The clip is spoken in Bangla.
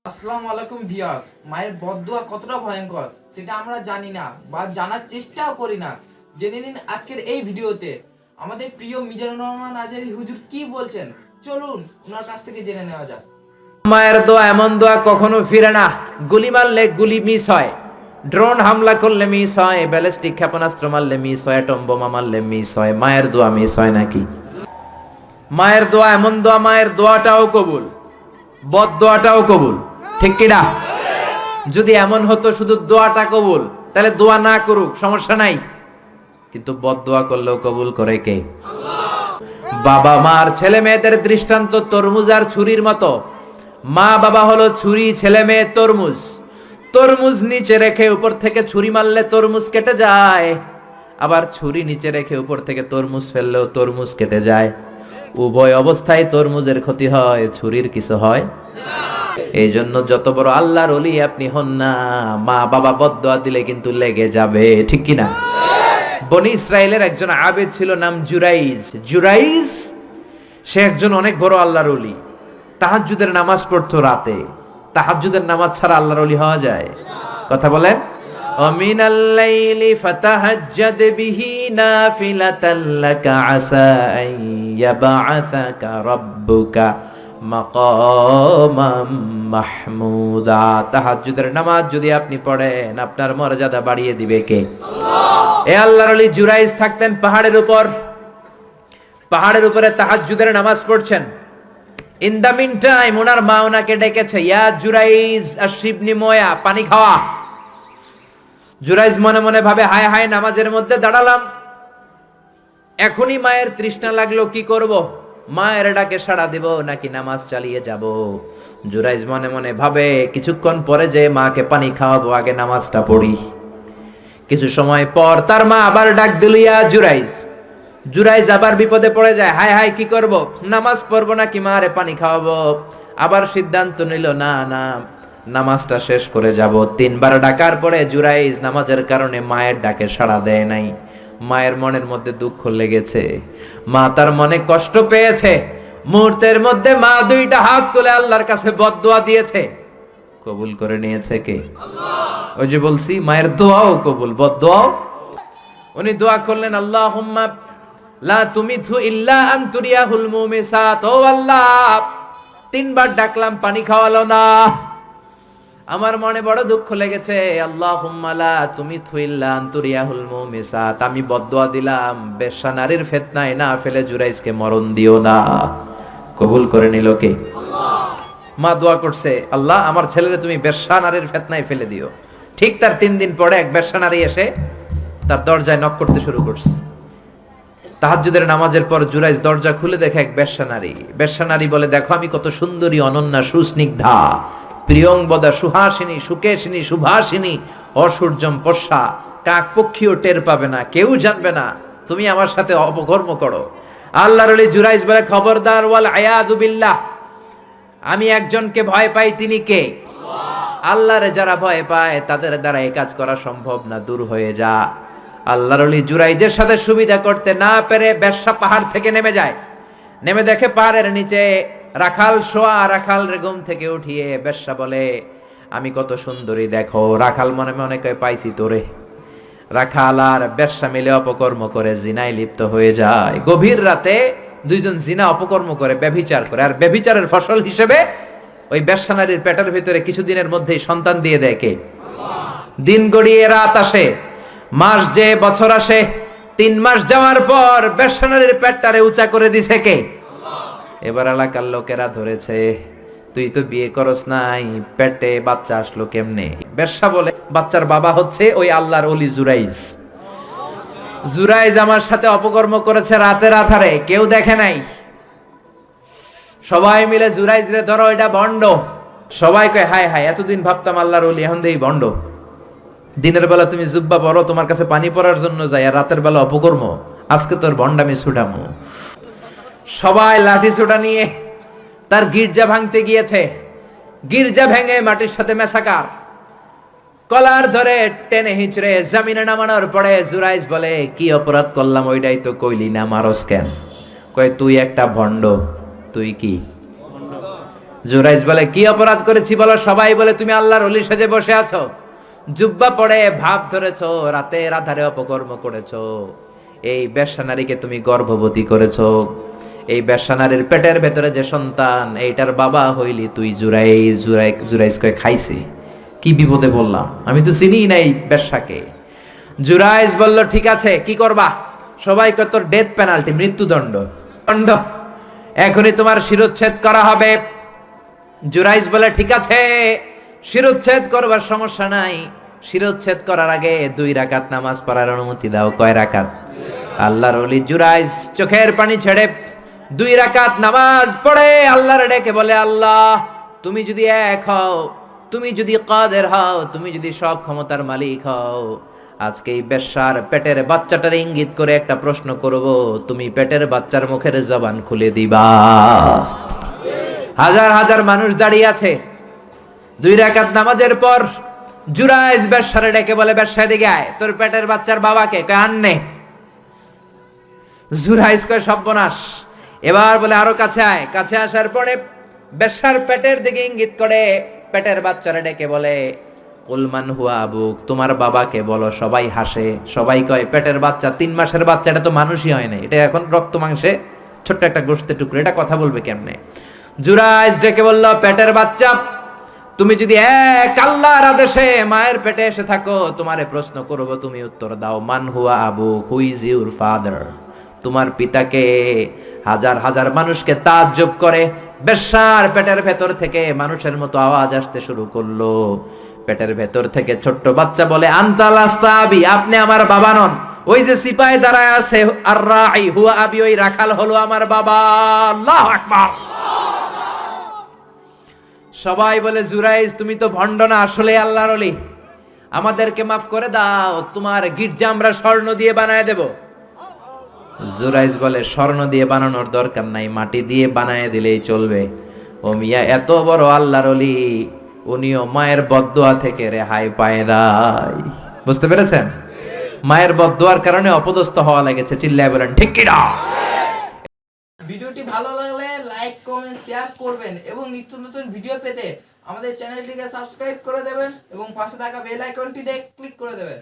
আসসালামু আলাইকুম ভিউয়ার্স। মায়ের বদদুয়া কতটা ভয়ঙ্কর সেটা আমরা জানি না বা জানার চেষ্টাও করি না। জেনে নিন আজকের এই ভিডিওতে আমাদের প্রিয় মিজানুর রহমান আজহারী হুজুর কি বলছেন। চলুন ওনার কাছ থেকে জেনে নেওয়া যাক। মায়ের দোয়া এমন দোয়া কখনো ফিরে না। গুলি মারলে গুলি মিস হয়, ড্রোন হামলা করলে মিস হয়, ব্যালিস্টিক ক্ষেপণাস্ত্র মারলে মিস হয়, অ্যাটম বোমা মারলে মিস হয়, মায়ের দোয়া মিস হয় নাকি? মায়ের দোয়া এমন দোয়া, মায়ের দোয়াটাও কবুল, বদ দোয়াটাও কবুল, ঠিক কিনা? যদি এমন হতো শুধু দোয়াটা কবুল, তাহলে দোয়া না করুক সমস্যা নাই, কিন্তু বদ দোয়া করলেও কবুল করে কে? বাবা মার ছেলে মেয়েদের দৃষ্টান্ত তরমুজ আর ছুরির মতো। মা বাবা হলো ছুরি, ছেলে মেয়ে তরমুজ। তরমুজ নিচে রেখে উপর থেকে ছুরি মারলে তরমুজ কেটে যায়, আবার ছুরি নিচে রেখে উপর থেকে তরমুজ ফেললেও তরমুজ কেটে যায়। উভয় অবস্থায় তরমুজের ক্ষতি হয়, ছুরির কিছু হয়। এই জন্য যত বড় আল্লাহর ওলি আপনি হন না, মা বাবা বদদোয়া দিলে কিন্তু লেগে যাবে, ঠিক কিনা? বনি ইসরায়েলের একজন আবেদ ছিল, নাম জুরাইজ। জুরাইজ সে একজন অনেক বড় আল্লাহর ওলি। তাহাজ্জুদের নামাজ পড়তো রাতে। তাহাজ্জুদের নামাজ ছাড়া আল্লাহর ওলি হওয়া যায়? কথা বলেন। ওমিনাল লাইলি ফাতাহাজ্জাদ বিহি নাফিলাতাল লাকা আসা আন ইয়াবআসাকা রাব্বুকা মাকামাম মাহমুদা। তাহাজ্জুদের নামাজ যদি আপনি পড়েন, আপনার মর্যাদা বাড়িয়ে দিবে কে? আল্লাহ। এ আল্লাহর ওলি জুরাইজ থাকতেন পাহাড়ের উপর। পাহাড়ের উপরে তাহাজ্জুদের নামাজ পড়ছেন। ইন দা মিন টাইম ওনার মা ওনাকে ডেকেছে, ইয়া জুরাইজ আশরিবনি ময়া, পানি খাওয়া। জুরাইজ মনে মনে ভাবে, হায় হায়, নামাজের মধ্যে দাঁড়ালাম, এখনই মায়ের তৃষ্ণা লাগলো, কি করব? মায়ের ডাকে সাড়া দেব নাকি নামাজ চালিয়ে যাব? জুরাইজ মনে মনে ভাবে, কিছুক্ষণ পরে যে মাকে পানি খাওয়াবো, আগে নামাজটা পড়ি। কিছু সময় পর তার মা আবার ডাক দিল, ইয়া জুরাইজ। জুরাইজ আবার বিপদে পড়ে যায়, হায় হায়, কি করব? নামাজ পড়বো নাকি মারে পানি খাওয়াবো? আবার সিদ্ধান্ত নিল, না না, নামাজটা শেষ করে যাব। 3 বার ডাকার পরে জুরাইজ নামাজের কারণে মায়ের ডাকে সাড়া দেয় নাই। মায়ের মনের মধ্যে দুঃখ লেগেছে, মা তার মনে কষ্ট পেয়েছে। মুহূর্তের মধ্যে মা 2টা হাত তুলে আল্লাহর কাছে বদদোয়া দিয়েছে। কবুল করে নিয়েছে কে? আল্লাহ। ওই যে বলছি, মায়ের দোয়াও কবুল, বদদোয়াও। উনি দোয়া করলেন, আল্লাহুম্মা লা তুমিথু ইল্লা আন তুরিয়াহুল মুমিসাত। ও আল্লাহ, 3 বার ডাকলাম, পানি খাওয়ালো না, আমার মনে বড় দুঃখ লেগেছে। আল্লাহুম্মা লা তুমিথু ইল্লা আন তুরিয়াহুল মুমিসাত। আমি বদদোয়া দিলাম, বেশ্যা নারীর ফিতনায় না ফেলে জুরাইজকে মরণ দিও না। কবুল করে নিল কে? আল্লাহ। মা দোয়া করছে, আল্লাহ আমার ছেলেরে তুমি বেশ্যা নারীর ফিতনায় ফেলে দিও। ঠিক তার 3 দিন পরে এক বেশ্যা নারী এসে তার দরজায় নক করতে শুরু করছে। তাহাজ্জুদের নামাজের পর জুরাইজ দরজা খুলে দেখে এক বেশ্যা নারী। বেশ্যা নারী বলে, দেখো আমি কত সুন্দরী, অনন্যা, সুস্নিগ্ধা, প্রিয়ংবদা, সুহাসিনী, সুকেশিনী, সুভাসিনী, অসূর্যম পশা, কাক পক্ষীও টের পাবে না, কেউ জানবে না তুমি আমার সাথে অপকর্ম করো। আল্লাহর ওলি জুরাইজ বলে, খবরদার, ওয়াল আয়াযু বিল্লাহ, আমি একজনকে ভয় পাই, তিনি কে? আল্লাহ। আল্লাহরে যারা ভয় পায় তাদের দ্বারা এই কাজ করা সম্ভব না, দূর হয়ে যা। আল্লাহর ওলি জুরাইজের সাথে সুবিধা করতে না পেরে বেশ্যা পাহাড় থেকে নেমে যায়। নেমে দেখে পাহাড়ের নিচে রাখাল শোয়া। রাখাল ঘুম থেকে উঠিয়ে বেশ্যা বলে, আমি কত সুন্দরী দেখো। রাখাল মনে মনে কয়, পাইছি তোরে। রাখাল আর বেশ্যা মিলে অপকর্ম করে জিনায় লিপ্ত হয়ে যায়। গভীর রাতে 2জন জিনা অপকর্ম করে, ব্যভিচার করে। আর ব্যভিচারের ফসল হিসেবে ওই বেশ্যা নারীর পেটের ভিতরে কিছুদিনের মধ্যেই সন্তান দিয়ে দেয় কে? আল্লাহ। দিন গড়িয়ে রাত আসে, মাস যে বছর আসে, 3 মাস যাওয়ার পর বেশ্যা নারীর পেটটারে উঁচা করে দিছে কে? আল্লাহ। এবার এলাকার লোকেরা ধরেছে, তুই তো বিয়ে করস নাই, পেটে বাচ্চা আসলো কেমনে? বেশ্যা বলে, বাচ্চার বাবা হচ্ছে ওই আল্লাহর ওলি জুরাইজ। জুরাইজ আমার সাথে অপকর্ম করেছে রাতের আধারে, কেউ দেখে নাই। সবাই মিলে জুরাইজ রে ধরো, এটা ভণ্ড। সবাই কয়, হায় হায়, এতদিন ভাবতাম আল্লাহর ওলি, এখন দেই ভণ্ড। দিনের বেলা তুমি জুব্বা পরো, তোমার কাছে পানি পড়ার জন্য যাই, আর রাতের বেলা অপকর্ম, আজকে তোর ভণ্ডামি ছুটামু। সবাই লাঠি ছোটা নিয়ে তার গির্জা ভাঙতে গিয়েছে। গির্জা ভেঙে মাটির সাথে মেসাকার, কলার ধরে টেনে হিঁচড়ে জামিনে নামানোর পরে জুরাইজ বলে, কি অপরাধ করলাম ওইটাই তো কইলি না, মারস কেন? কয়, তুই একটা ভণ্ড। তুই কি? জুরাইজ বলে কি অপরাধ করেছি বলো? সবাই বলে তুমি আল্লাহর ওলি সেজে বসে আছো, জুব্বা পরে ভাব ধরেছো, রাতের আধারে অপকর্ম করেছো, এই বেশ্যা নারীকে তুমি গর্ভবতী করেছো, এই বেশ্যা নারীর পেটের ভেতরে যে সন্তান এইটার বাবা হইলি তুই। জুরাইজ কয় খাইছে, কি বিপদে বললাম, আমি তো চিনি নাই বেশ্যাকে। জুরাইজ বলল ঠিক আছে কি করবা? সবাই কয় তোর ডেথ পেনাল্টি, মৃত্যুদণ্ড, দণ্ড, এখনই তোমার শিরোচ্ছেদ করা হবে। জুরাইজ বলে ঠিক আছে, শিরোচ্ছেদ করবার সমস্যা নাই, শিরোচ্ছেদ করার আগে 2 রাকাত নামাজ পড়ার অনুমতি দাও। কয় রাকাত? আল্লাহর ওলি জুরাইজ চোখের পানি ছেড়ে 2 রাকাত নামাজ পড়ে আল্লাহর ডেকে বলে, আল্লাহ তুমি যদি এক হও, তুমি যদি কাদের হও, তুমি যদি সব ক্ষমতার মালিক হও, আজকে এই বেশ্যার পেটের বাচ্চাটার ইঙ্গিত করে একটা প্রশ্ন করব, তুমি পেটের বাচ্চার মুখের জবান খুলে দিবা। হাজার হাজার মানুষ দাঁড়িয়ে আছে। 2 রাকাত নামাজের পর জুরাইজ বেশ্যারে ডেকে বলে, বেশ্যা দিকে আয়, তোর পেটের বাচ্চার বাবাকে। কয় আননে। জুরাইজ কয় সর্বনাশ। এবার বলে আরো কাছে আয়। কাছে আসার পরে বেশ্যার পেটের দিকে ইঙ্গিত করে পেটের বাচ্চারে ডেকে বলে, কুলমান হুয়া আবুক, তোমার বাবাকে বলো। সবাই হাসে, সবাই কয় পেটের বাচ্চা, 3 মাসের বাচ্চা, এটা তো মানুষই হয় না, এটা এখন রক্ত মাংসে ছোট্ট একটা গোশতের টুকরো, এটা কথা বলবে কেমনে? জুরাইজ ডেকে বলল, পেটের বাচ্চা, তুমি যদি এক আল্লাহর আদেশে মায়ের পেটে এসে থাকো, তোমারে প্রশ্ন করব, তুমি উত্তর দাও। মান হুয়া Abu, who is your father? তোমার পিতাকে? হাজার হাজার মানুষকে তাজ্জব করে বেশ্যার পেটের ভেতর থেকে মানুষের মতো আওয়াজ আসতে শুরু করলো। পেটের ভেতর থেকে ছোট্ট বাচ্চা বলে, আনতাল আস্তাবি, আপনি আমার বাবা নন। ওই যে সিপাহি দাঁড়ায় আছে, আর রাই হুয়া আবি, ওই রাখাল হলো আমার বাবা। আল্লাহু আকবার। সবাই বলে, জুরাইজ তুমি তো ভণ্ড না, আসলে আল্লাহর ওলি, আমাদেরকে মাফ করে দাও, তোমার গির্জা আমরা স্বর্ণ দিয়ে বানায় দেব। জুরাইজ বলে, স্বর্ণ দিয়ে বানানোর দরকার নাই, মাটি দিয়ে বানায় দিলেই চলবে। ও মিয়া, এত বড় আল্লাহর ওলি, উনিও মায়ের বদদোয়া থেকে রেহাই পায় নাই। বুঝতে পেরেছেন? মায়ের বদদোয়ার কারণে অপদস্থ হওয়া লেগেছে। চিল্লায় বলেন ঠিক কি না? ভিডিওটি ভালো লাগলে লাইক, কমেন্ট, শেয়ার করবেন এবং নিত্য নতুন ভিডিও পেতে আমাদের চ্যানেলটিকে সাবস্ক্রাইব করে দেবেন এবং পাশে থাকা বেল আইকনটিতে ক্লিক করে দেবেন।